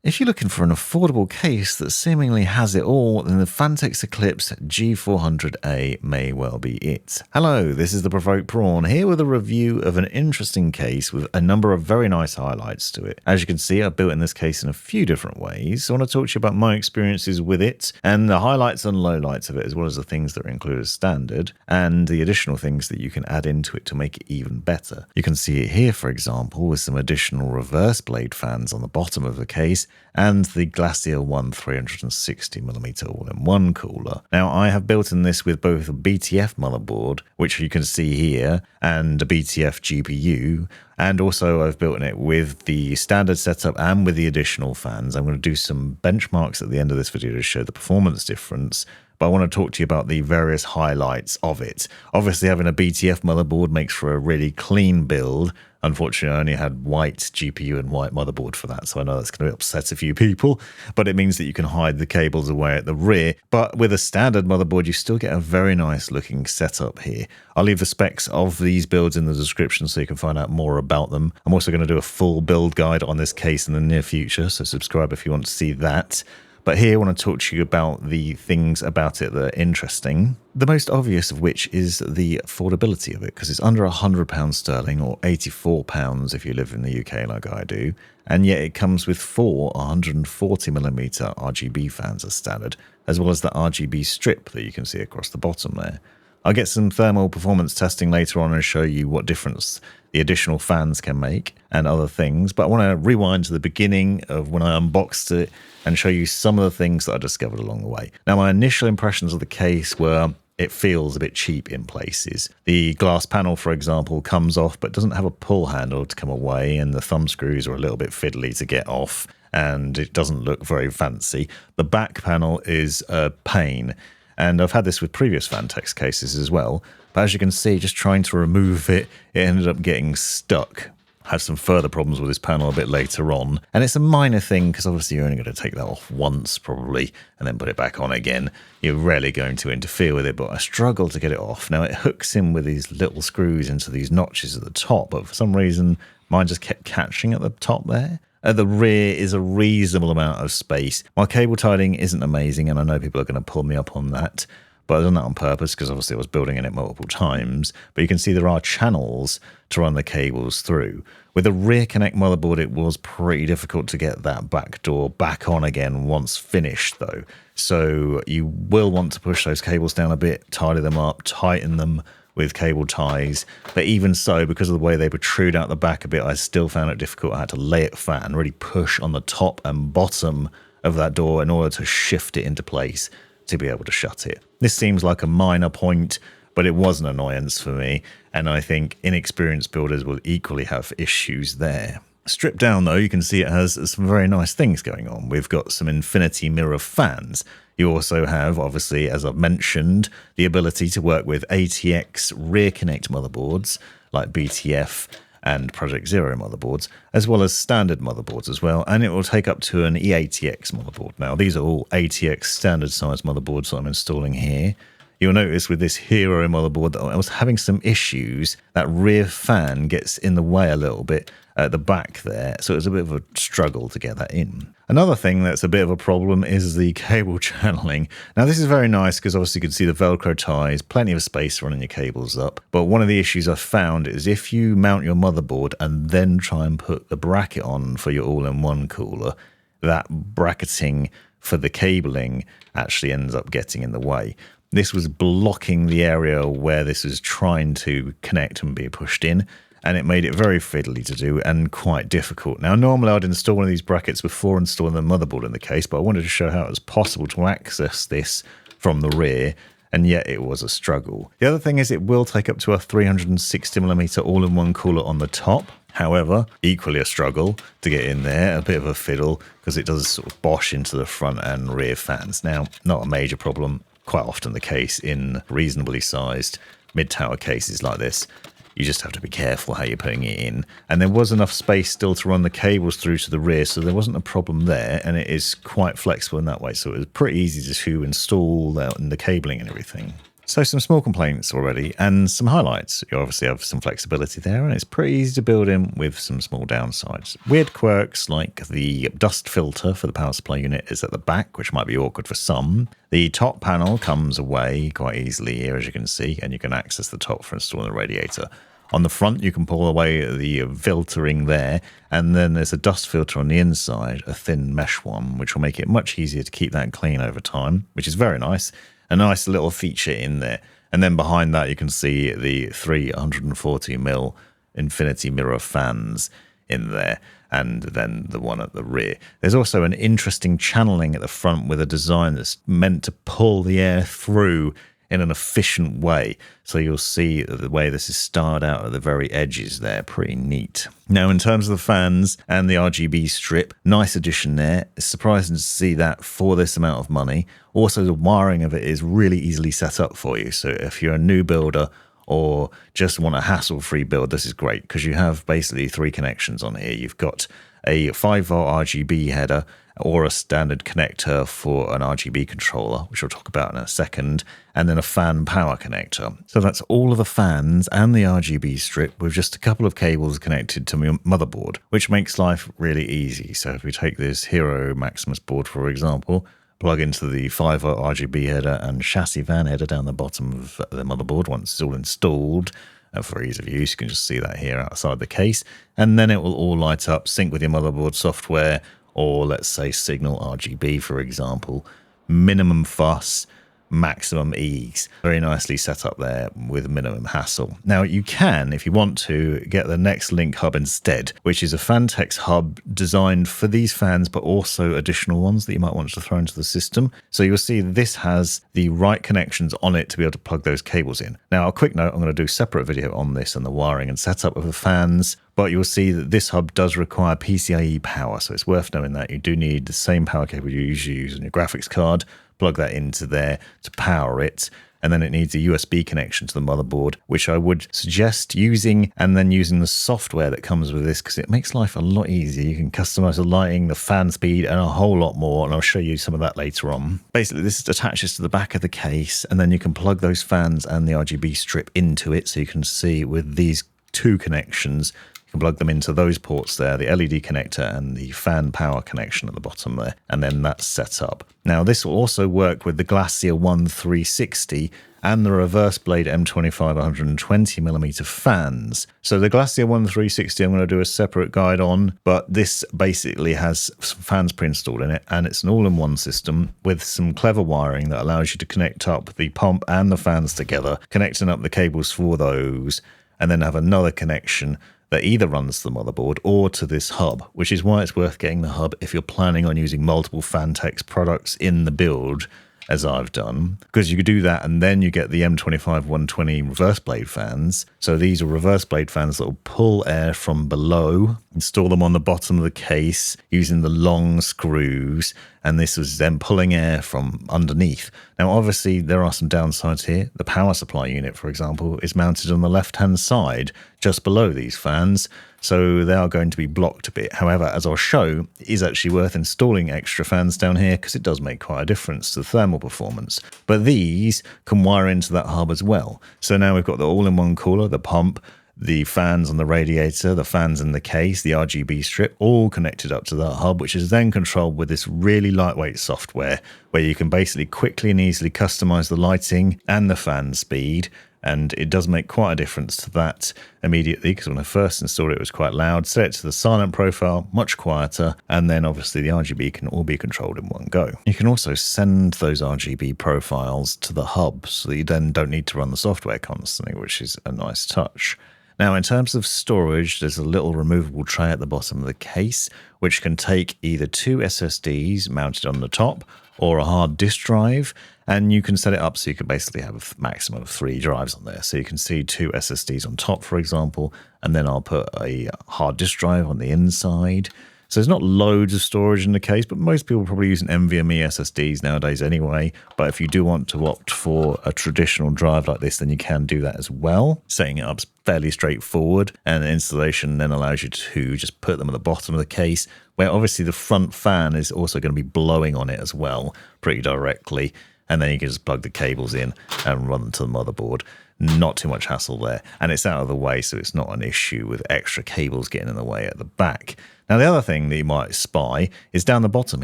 If you're looking for an affordable case that seemingly has it all, then the Phanteks Eclipse G400A may well be it. Hello, this is the Provoked Prawn, here with a review of an interesting case with a number of very nice highlights to it. As you can see, I've built in this case in a few different ways, so I want to talk to you about my experiences with it, and the highlights and lowlights of it, as well as the things that are included as standard, and the additional things that you can add into it to make it even better. You can see it here, for example, with some additional reverse blade fans on the bottom of the case, and the Glacier 1 360mm all-in-one cooler. Now, I have built in this with both a BTF motherboard, which you can see here, and a BTF GPU, and also I've built in it with the standard setup and with the additional fans. I'm going to do some benchmarks at the end of this video to show the performance difference, but I want to talk to you about the various highlights of it. Obviously, having a BTF motherboard makes for a really clean build. Unfortunately, I only had white GPU and white motherboard for that, so I know that's going to upset a few people, but it means that you can hide the cables away at the rear. But with a standard motherboard, you still get a very nice looking setup here. I'll leave the specs of these builds in the description so you can find out more about them. I'm also going to do a full build guide on this case in the near future, so subscribe if you want to see that. But here I want to talk to you about the things about it that are interesting. The most obvious of which is the affordability of it, because it's under £100 sterling or £84 if you live in the UK like I do, and yet it comes with 4 140mm RGB fans as standard, as well as the RGB strip that you can see across the bottom there. I'll get some thermal performance testing later on and show you what difference the additional fans can make and other things, but I want to rewind to the beginning of when I unboxed it and show you some of the things that I discovered along the way. Now, my initial impressions of the case were it feels a bit cheap in places. The glass panel, for example, comes off but doesn't have a pull handle to come away, and the thumb screws are a little bit fiddly to get off, and it doesn't look very fancy. The back panel is a pain, and I've had this with previous Phanteks cases as well, but as you can see, just trying to remove it, it ended up getting stuck. Had some further problems with this panel a bit later on, and it's a minor thing because obviously you're only going to take that off once probably and then put it back on again. You're rarely going to interfere with it, but I struggle to get it off. Now, it hooks in with these little screws into these notches at the top, but for some reason mine just kept catching at the top there. At the rear is a reasonable amount of space. My cable tidying isn't amazing, and I know people are going to pull me up on that, but I've done that on purpose because obviously I was building in it multiple times. But you can see there are channels to run the cables through. With a rear connect motherboard, it was pretty difficult to get that back door back on again once finished though. So you will want to push those cables down a bit, tidy them up, tighten them with cable ties. But even so, because of the way they protrude out the back a bit, I still found it difficult. I had to lay it flat and really push on the top and bottom of that door in order to shift it into place to be able to shut it. This seems like a minor point, but it was an annoyance for me, and I think inexperienced builders will equally have issues there. Stripped down though, you can see it has some very nice things going on. We've got some infinity mirror fans. You also have, obviously, as I've mentioned, the ability to work with AIO rear connect motherboards like BTF and Project Zero motherboards, as well as standard motherboards as well, and it will take up to an EATX motherboard. Now, these are all ATX standard size motherboards that I'm installing here. You'll notice with this Hero motherboard that I was having some issues. That rear fan gets in the way a little bit at the back there, so it's a bit of a struggle to get that in. Another thing that's a bit of a problem is the cable channeling. Now, this is very nice because obviously you can see the Velcro ties, plenty of space running your cables up, but one of the issues I've found is if you mount your motherboard and then try and put the bracket on for your all-in-one cooler, that bracketing for the cabling actually ends up getting in the way. This was blocking the area where this is trying to connect and be pushed in, and it made it very fiddly to do and quite difficult. Now, normally I'd install one of these brackets before installing the motherboard in the case, but I wanted to show how it was possible to access this from the rear, and yet it was a struggle. The other thing is it will take up to a 360mm all-in-one cooler on the top. However, equally a struggle to get in there, a bit of a fiddle, because it does sort of bosh into the front and rear fans. Now, not a major problem. Quite often the case in reasonably sized mid-tower cases like this. You just have to be careful how you're putting it in. And there was enough space still to run the cables through to the rear, so there wasn't a problem there, and it is quite flexible in that way. So it was pretty easy to install the cabling and everything. So some small complaints already and some highlights. You obviously have some flexibility there, and it's pretty easy to build in with some small downsides. Weird quirks like the dust filter for the power supply unit is at the back, which might be awkward for some. The top panel comes away quite easily here, as you can see, and you can access the top for installing the radiator. On the front, you can pull away the filtering there, and then there's a dust filter on the inside, a thin mesh one, which will make it much easier to keep that clean over time, which is very nice. A nice little feature in there. And then behind that, you can see the 340mm infinity mirror fans in there, and then the one at the rear. There's also an interesting channeling at the front with a design that's meant to pull the air through in an efficient way. So you'll see the way this is starred out at the very edges there. Pretty neat. Now, in terms of the fans and the RGB strip, nice addition there. It's surprising to see that for this amount of money. Also, the wiring of it is really easily set up for you. So if you're a new builder or just want a hassle-free build, this is great because you have basically 3 connections on here. You've got a 5-volt RGB header or a standard connector for an RGB controller, which we'll talk about in a second, and then a fan power connector. So that's all of the fans and the RGB strip with just a couple of cables connected to my motherboard, which makes life really easy. So if we take this Hero Maximus board, for example, plug into the 5-volt RGB header and chassis fan header down the bottom of the motherboard once it's all installed. And for ease of use, you can just see that here outside the case, and then it will all light up, sync with your motherboard software, or let's say Signal RGB, for example. Minimum fuss, maximum ease. Very nicely set up there with minimum hassle. Now, you can, if you want to, get the NexLinq Hub instead, which is a Phanteks hub designed for these fans, but also additional ones that you might want to throw into the system. So you'll see this has the right connections on it to be able to plug those cables in. Now, a quick note, I'm going to do a separate video on this and the wiring and setup of the fans, but you'll see that this hub does require PCIe power, so it's worth knowing that you do need the same power cable you usually use on your graphics card. Plug that into there to power it, and then it needs a USB connection to the motherboard, which I would suggest using, and then using the software that comes with this, because it makes life a lot easier. You can customize the lighting, the fan speed, and a whole lot more, and I'll show you some of that later on. Basically, this attaches to the back of the case, and then you can plug those fans and the RGB strip into it, so you can see with these 2 connections, you can plug them into those ports there, the LED connector and the fan power connection at the bottom there, and then that's set up. Now, this will also work with the Glacier 1360 and the reverse blade M25 120mm fans. So the Glacier 1360 I'm going to do a separate guide on, but this basically has some fans pre-installed in it, and it's an all-in-one system with some clever wiring that allows you to connect up the pump and the fans together, connecting up the cables for those, and then have another connection that either runs to the motherboard or to this hub, which is why it's worth getting the hub if you're planning on using multiple Phanteks products in the build, as I've done, because you could do that and then you get the M25 120 reverse blade fans. So these are reverse blade fans that will pull air from below, install them on the bottom of the case using the long screws, and this was then pulling air from underneath. Now, obviously, there are some downsides here. The power supply unit, for example, is mounted on the left-hand side, just below these fans, so they are going to be blocked a bit. However, as I'll show, it is actually worth installing extra fans down here because it does make quite a difference to the thermal performance. But these can wire into that hub as well. So now we've got the all-in-one cooler, the pump, the fans on the radiator, the fans in the case, the RGB strip, all connected up to that hub, which is then controlled with this really lightweight software where you can basically quickly and easily customize the lighting and the fan speed. And it does make quite a difference to that immediately, because when I first installed it, it was quite loud. Set it to the silent profile, much quieter, and then obviously the RGB can all be controlled in one go. You can also send those RGB profiles to the hub, so that you then don't need to run the software constantly, which is a nice touch. Now, in terms of storage, there's a little removable tray at the bottom of the case, which can take either 2 SSDs mounted on the top or a hard disk drive, and you can set it up so you can basically have a maximum of 3 drives on there. So you can see 2 SSDs on top, for example, and then I'll put a hard disk drive on the inside. So there's not loads of storage in the case, but most people are probably using NVMe SSDs nowadays anyway. But if you do want to opt for a traditional drive like this, then you can do that as well. Setting it up's fairly straightforward, and the installation then allows you to just put them at the bottom of the case, where obviously the front fan is also going to be blowing on it as well, pretty directly. and then you can just plug the cables in and run them to the motherboard. Not too much hassle there, and it's out of the way, so it's not an issue with extra cables getting in the way at the back. Now, the other thing that you might spy is down the bottom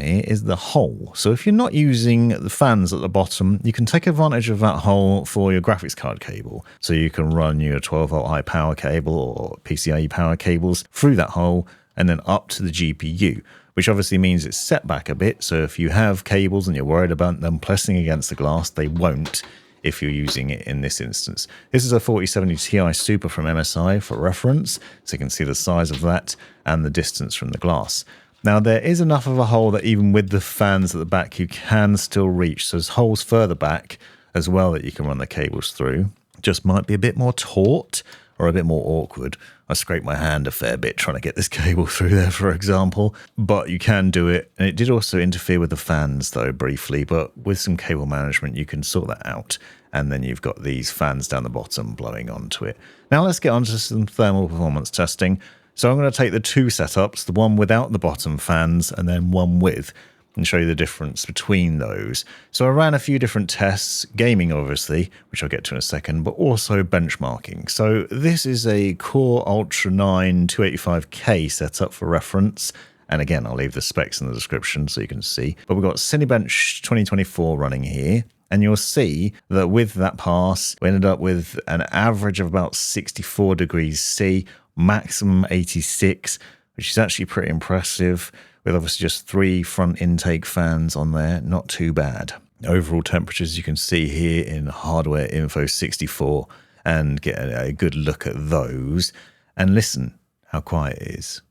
here is the hole. So if you're not using the fans at the bottom, you can take advantage of that hole for your graphics card cable. So you can run your 12-volt high power cable or PCIe power cables through that hole and then up to the GPU, which obviously means it's set back a bit. So if you have cables and you're worried about them pressing against the glass, they won't if you're using it in this instance. This is a 4070 Ti Super from MSI for reference, so you can see the size of that and the distance from the glass. Now, there is enough of a hole that even with the fans at the back, you can still reach. So there's holes further back as well that you can run the cables through. Just might be a bit more taut or a bit more awkward. I scraped my hand a fair bit trying to get this cable through there, for example, but you can do it. And it did also interfere with the fans, though, briefly, but with some cable management, you can sort that out. And then you've got these fans down the bottom blowing onto it. Now let's get on to some thermal performance testing. So I'm going to take the two setups, the one without the bottom fans and then one with, and show you the difference between those. So I ran a few different tests, gaming obviously, which I'll get to in a second, but also benchmarking. So this is a Core Ultra 9 285K setup for reference. And again, I'll leave the specs in the description so you can see. But we've got Cinebench 2024 running here. And you'll see that with that pass, we ended up with an average of about 64 degrees C, maximum 86, which is actually pretty impressive, with obviously just 3 front intake fans on there. Not too bad. Overall temperatures you can see here in Hardware Info 64 and get a good look at those. And listen how quiet it is.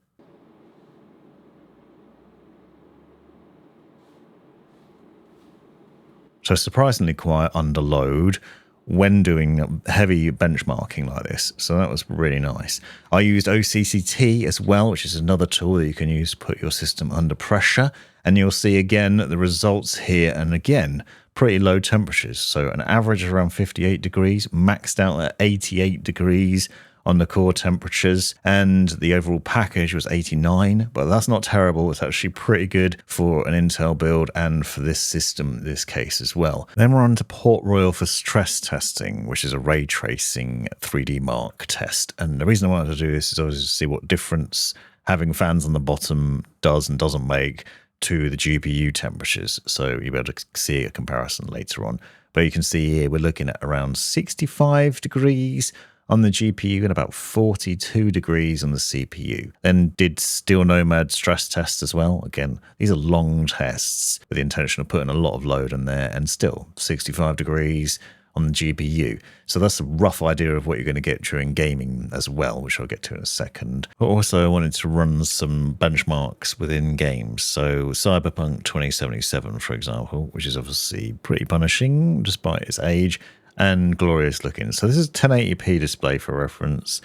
So surprisingly quiet under load when doing heavy benchmarking like this. So that was really nice. I used OCCT as well, which is another tool that you can use to put your system under pressure. And you'll see again the results here. And again, pretty low temperatures. So an average of around 58 degrees, maxed out at 88 degrees on the core temperatures, and the overall package was 89, but that's not terrible. It's actually pretty good for an Intel build and for this system in this case as well. Then we're on to Port Royal for stress testing, which is a ray tracing 3D Mark test. And the reason I wanted to do this is obviously to see what difference having fans on the bottom does and doesn't make to the GPU temperatures. So you'll be able to see a comparison later on. But you can see here we're looking at around 65 degrees on the GPU and about 42 degrees on the CPU. Then did Steel Nomad stress test as well. Again, these are long tests with the intention of putting a lot of load in there, and still 65 degrees on the GPU. So that's a rough idea of what you're going to get during gaming as well, which I'll get to in a second. But also I wanted to run some benchmarks within games. So Cyberpunk 2077, for example, which is obviously pretty punishing despite its age, and glorious looking. So this is 1080p display for reference,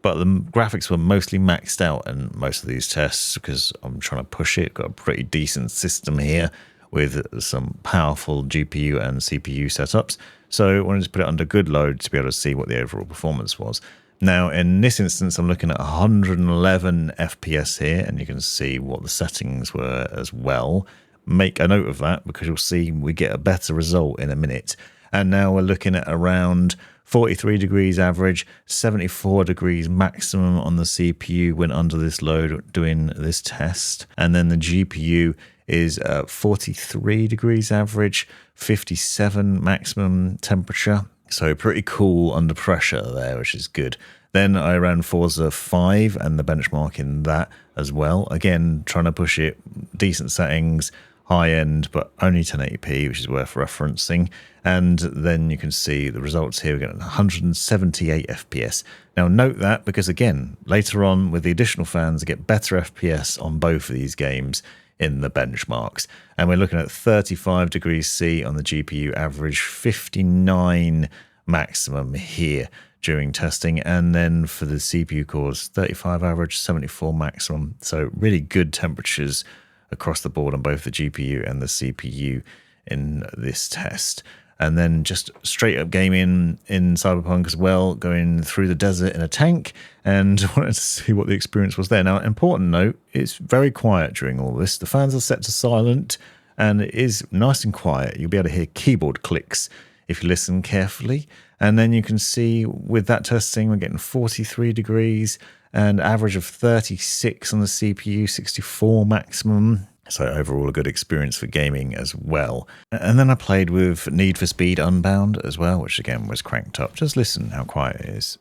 but the graphics were mostly maxed out in most of these tests because I'm trying to push it. Got a pretty decent system here with some powerful GPU and CPU setups. So I wanted to put it under good load to be able to see what the overall performance was. Now, in this instance, I'm looking at 111 FPS here, and you can see what the settings were as well. Make a note of that because you'll see we get a better result in a minute. And now we're looking at around 43 degrees average, 74 degrees maximum on the CPU when under this load doing this test. And then the GPU is 43 degrees average, 57 maximum temperature. So pretty cool under pressure there, which is good. Then I ran Forza 5 and the benchmark in that as well. Again, trying to push it, decent settings, high end, but only 1080p, which is worth referencing. And then you can see the results here. We're getting 178 FPS. Now note that because again, later on with the additional fans, I get better FPS on both of these games in the benchmarks. And we're looking at 35 degrees C on the GPU average, 59 maximum here during testing. And then for the CPU cores, 35 average, 74 maximum. So really good temperatures across the board on both the GPU and the CPU in this test. And then just straight up gaming in Cyberpunk as well, going through the desert in a tank, and wanted to see what the experience was there. Now, important note, it's very quiet during all this. The fans are set to silent, and it is nice and quiet. You'll be able to hear keyboard clicks if you listen carefully. And then you can see with that testing, we're getting 43 degrees and average of 36 on the CPU, 64 maximum. So overall a good experience for gaming as well. And then I played with Need for Speed Unbound as well, which again was cranked up. Just listen how quiet it is.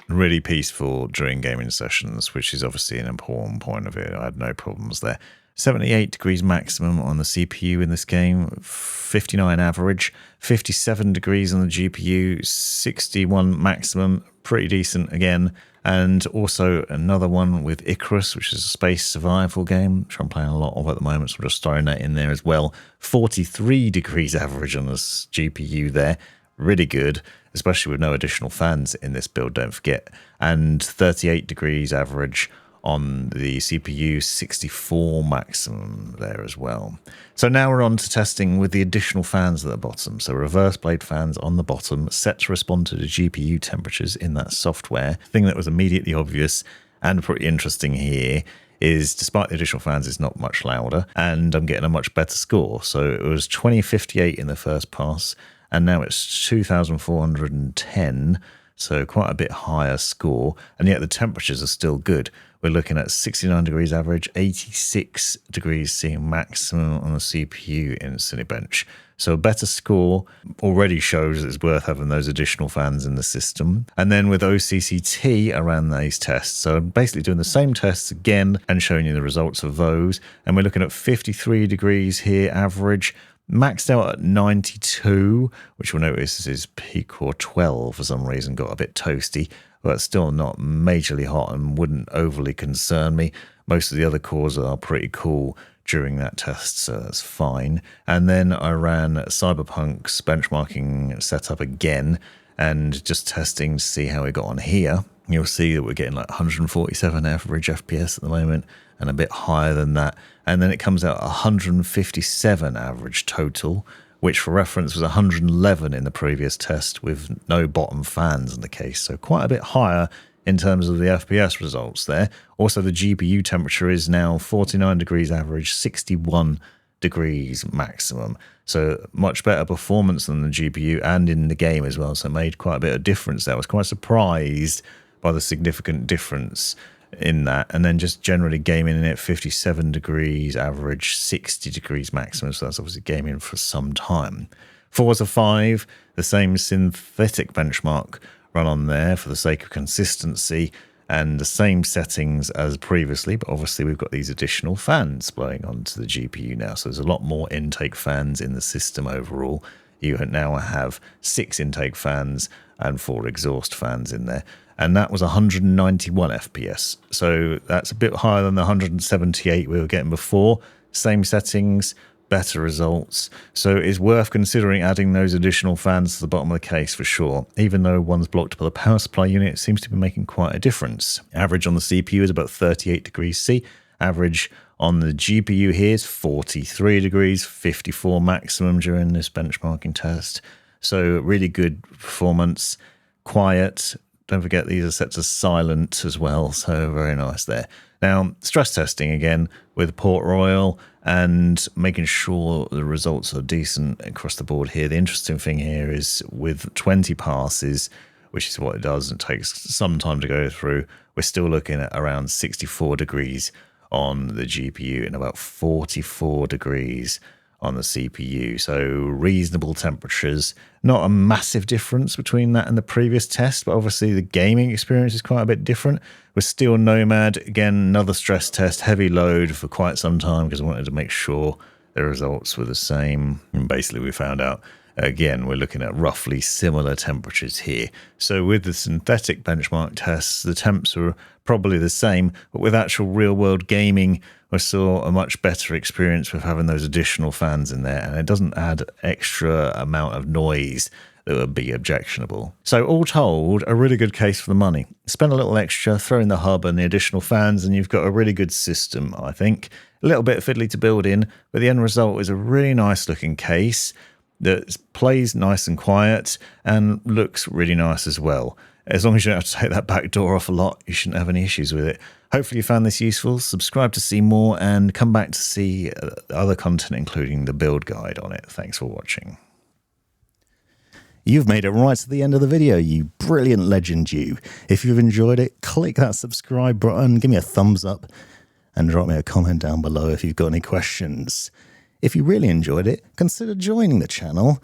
Really peaceful during gaming sessions, which is obviously an important point of it. I had no problems there. 78 degrees maximum on the CPU in this game, 59 average, 57 degrees on the GPU, 61 maximum, pretty decent again. And also another one with Icarus, which is a space survival game, which I'm playing a lot of at the moment, so I'm just throwing that in there as well. 43 degrees average on the GPU there. Really good, especially with no additional fans in this build, don't forget. And 38 degrees average on the CPU, 64 maximum there as well. So now we're on to testing with the additional fans at the bottom. So reverse blade fans on the bottom, set to respond to the GPU temperatures in that software. Thing that was immediately obvious and pretty interesting here is despite the additional fans, it's not much louder and I'm getting a much better score. So it was 2058 in the first pass and now it's 2410. So quite a bit higher score, and yet the temperatures are still good. We're looking at 69 degrees average, 86 degrees C maximum on the CPU in Cinebench. So a better score already shows it's worth having those additional fans in the system. And then with OCCT around these tests. So I'm basically doing the same tests again and showing you the results of those. And we're looking at 53 degrees here average, maxed out at 92, which you'll notice is peak core 12 for some reason, got a bit toasty, but still not majorly hot and wouldn't overly concern me. Most of the other cores are pretty cool during that test, so that's fine. And then I ran Cyberpunk's benchmarking setup again and just testing to see how we got on here. You'll see that we're getting like 147 average FPS at the moment and a bit higher than that. And then it comes out 157 average total, which for reference was 111 in the previous test with no bottom fans in the case. So quite a bit higher in terms of the FPS results there. Also, the GPU temperature is now 49 degrees average, 61 degrees maximum. So much better performance than the GPU and in the game as well. So it made quite a bit of difference there. I was quite surprised by the significant difference in that. And then just generally gaming in it, 57 degrees average, 60 degrees maximum. So that's obviously gaming for some time. Forza 5, the same synthetic benchmark run on there for the sake of consistency and the same settings as previously, but obviously we've got these additional fans blowing onto the GPU now. So there's a lot more intake fans in the system overall. You now have 6 intake fans and 4 exhaust fans in there. And that was 191 FPS. So that's a bit higher than the 178 we were getting before. Same settings, better results. So it's worth considering adding those additional fans to the bottom of the case for sure. Even though one's blocked by the power supply unit, it seems to be making quite a difference. Average on the CPU is about 38 degrees C. Average on the GPU here is 43 degrees, 54 maximum during this benchmarking test. So really good performance, quiet. Don't forget these are set to silent as well, so very nice there. Now, stress testing again with Port Royal and making sure the results are decent across the board here. The interesting thing here is with 20 passes, which is what it does, and it takes some time to go through, we're still looking at around 64 degrees on the GPU and about 44 degrees on the CPU. So reasonable temperatures, not a massive difference between that and the previous test, but obviously the gaming experience is quite a bit different. We're still Nomad, again, another stress test, heavy load for quite some time because I wanted to make sure the results were the same. And basically we found out, again, we're looking at roughly similar temperatures here. So with the synthetic benchmark tests, the temps were probably the same, but with actual real world gaming, I saw a much better experience with having those additional fans in there, and it doesn't add extra amount of noise that would be objectionable. So all told, a really good case for the money. Spend a little extra, throw in the hub and the additional fans, and you've got a really good system, I think. A little bit fiddly to build in, but the end result is a really nice looking case that plays nice and quiet and looks really nice as well. As long as you don't have to take that back door off a lot, you shouldn't have any issues with it. Hopefully you found this useful. Subscribe to see more and come back to see other content, including the build guide on it. Thanks for watching. You've made it right to the end of the video, you brilliant legend you. If you've enjoyed it, click that subscribe button, give me a thumbs up, and drop me a comment down below if you've got any questions. If you really enjoyed it, consider joining the channel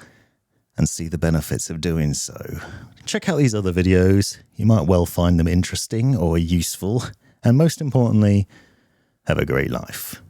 and see the benefits of doing so. Check out these other videos. You might well find them interesting or useful. And most importantly, have a great life.